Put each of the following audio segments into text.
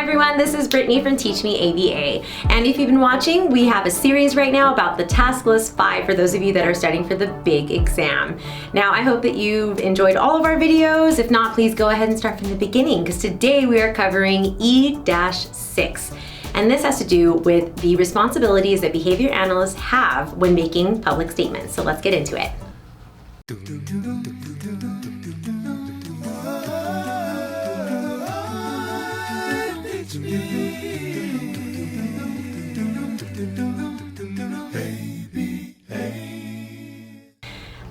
everyone, this is Brittany from Teach Me ABA. And if you've been watching, we have a series right now about the Task List 5 for those of you that are studying for the big exam. Now, I hope that you've enjoyed all of our videos. If not, please go ahead and start from the beginning, because today we are covering E-6. And this has to do with the responsibilities that behavior analysts have when making public statements. So let's get into it.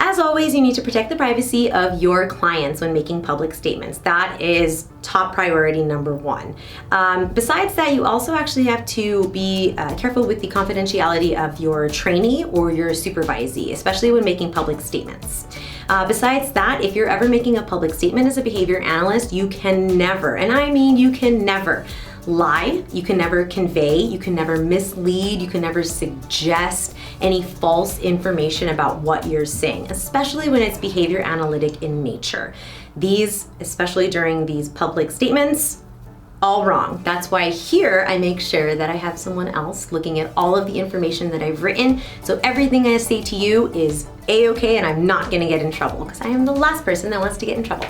As always, you need to protect the privacy of your clients when making public statements. That is top priority number one. Besides that, you also actually have to be careful with the confidentiality of your trainee or your supervisee, especially when making public statements. Besides that, if you're ever making a public statement as a behavior analyst, you can never, and I mean you can never, lie, you can never convey, you can never mislead, you can never suggest any false information about what you're saying, especially when it's behavior analytic in nature. These, especially during these public statements, all wrong. That's why here I make sure that I have someone else looking at all of the information that I've written, so everything I say to you is A-okay and I'm not gonna get in trouble, because I am the last person that wants to get in trouble.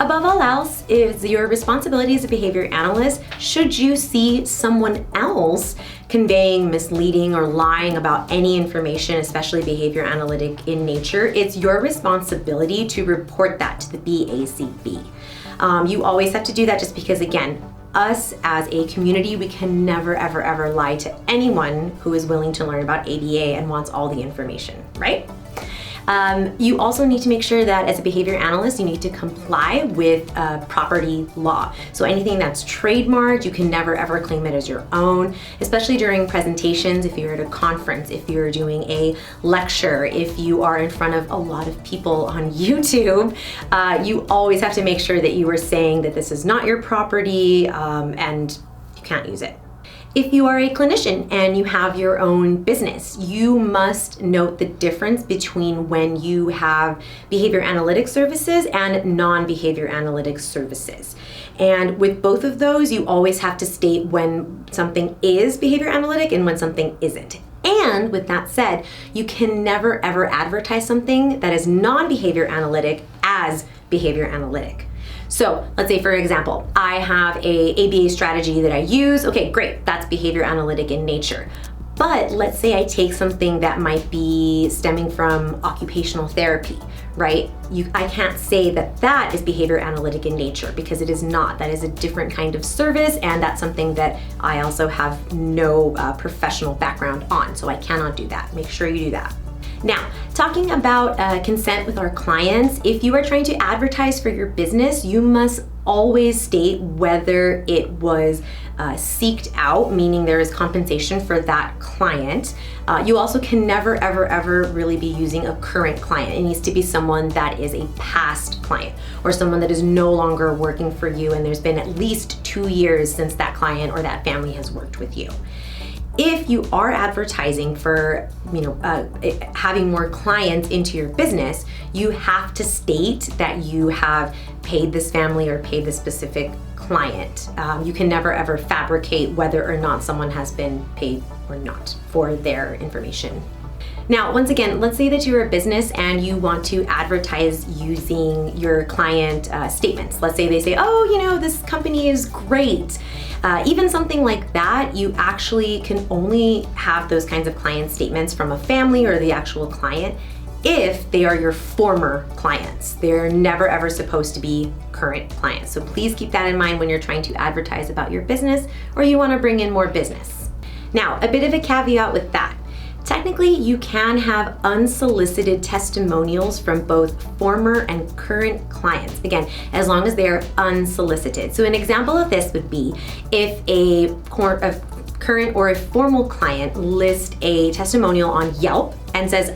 Above all else is your responsibility as a behavior analyst. Should you see someone else conveying, misleading, or lying about any information, especially behavior analytic in nature, it's your responsibility to report that to the BACB. You always have to do that, just because, again, us as a community, we can never, ever, ever lie to anyone who is willing to learn about ABA and wants all the information, right? You also need to make sure that as a behavior analyst, you need to comply with property law. So anything that's trademarked, you can never ever claim it as your own, especially during presentations, if you're at a conference, if you're doing a lecture, if you are in front of a lot of people on YouTube, you always have to make sure that you are saying that this is not your property and you can't use it. If you are a clinician and you have your own business, you must note the difference between when you have behavior analytics services and non-behavior analytics services. And with both of those, you always have to state when something is behavior analytic and when something isn't. And with that said, you can never ever advertise something that is non-behavior analytic as behavior analytic. So let's say, for example, I have a ABA strategy that I use. Okay, great, that's behavior analytic in nature. But let's say I take something that might be stemming from occupational therapy, right? I can't say that that is behavior analytic in nature, because it is not. That is a different kind of service, and that's something that I also have no professional background on, so I cannot do that. Make sure you do that. Now, talking about consent with our clients, if you are trying to advertise for your business, you must always state whether it was seeked out, meaning there is compensation for that client. You also can never, ever, ever really be using a current client. It needs to be someone that is a past client, or someone that is no longer working for you and there's been at least 2 years since that client or that family has worked with you. If you are advertising for, having more clients into your business, you have to state that you have paid this family or paid this specific client. You can never ever fabricate whether or not someone has been paid or not for their information. Now, once again, let's say that you're a business and you want to advertise using your client statements. Let's say they say, oh, this company is great. Even something like that, you actually can only have those kinds of client statements from a family or the actual client if they are your former clients. They're never ever supposed to be current clients. So please keep that in mind when you're trying to advertise about your business or you want to bring in more business. Now, a bit of a caveat with that. Technically, you can have unsolicited testimonials from both former and current clients, again, as long as they are unsolicited. So an example of this would be if a current or a formal client lists a testimonial on Yelp and says,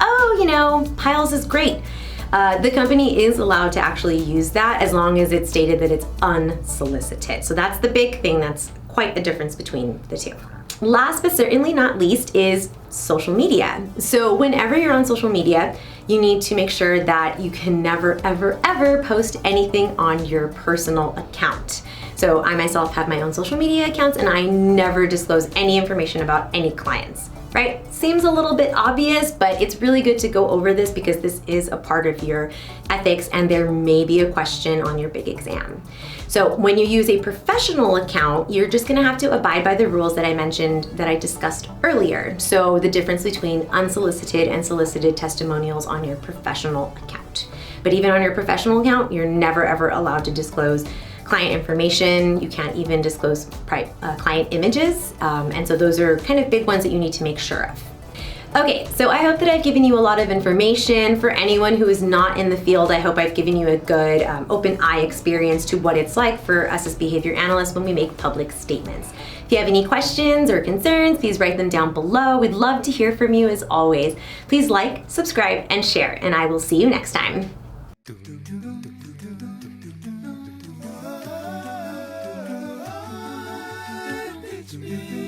Piles is great. The company is allowed to actually use that as long as it's stated that it's unsolicited. So that's the big thing. That's quite the difference between the two. Last but certainly not least is social media. So whenever you're on social media, you need to make sure that you can never, ever, ever post anything on your personal account. So I myself have my own social media accounts and I never disclose any information about any clients, right? Seems a little bit obvious, but it's really good to go over this because this is a part of your ethics and there may be a question on your big exam. So when you use a professional account, you're just gonna have to abide by the rules that I mentioned, that I discussed earlier. So the difference between unsolicited and solicited testimonials on your professional account. But even on your professional account, you're never ever allowed to disclose client information. You can't even disclose client images. And so those are kind of big ones that you need to make sure of. Okay, so I hope that I've given you a lot of information. For anyone who is not in the field, I hope I've given you a good open eye experience to what it's like for us as behavior analysts when we make public statements. If you have any questions or concerns, please write them down below. We'd love to hear from you as always. Please like, subscribe, and share, and I will see you next time. To me.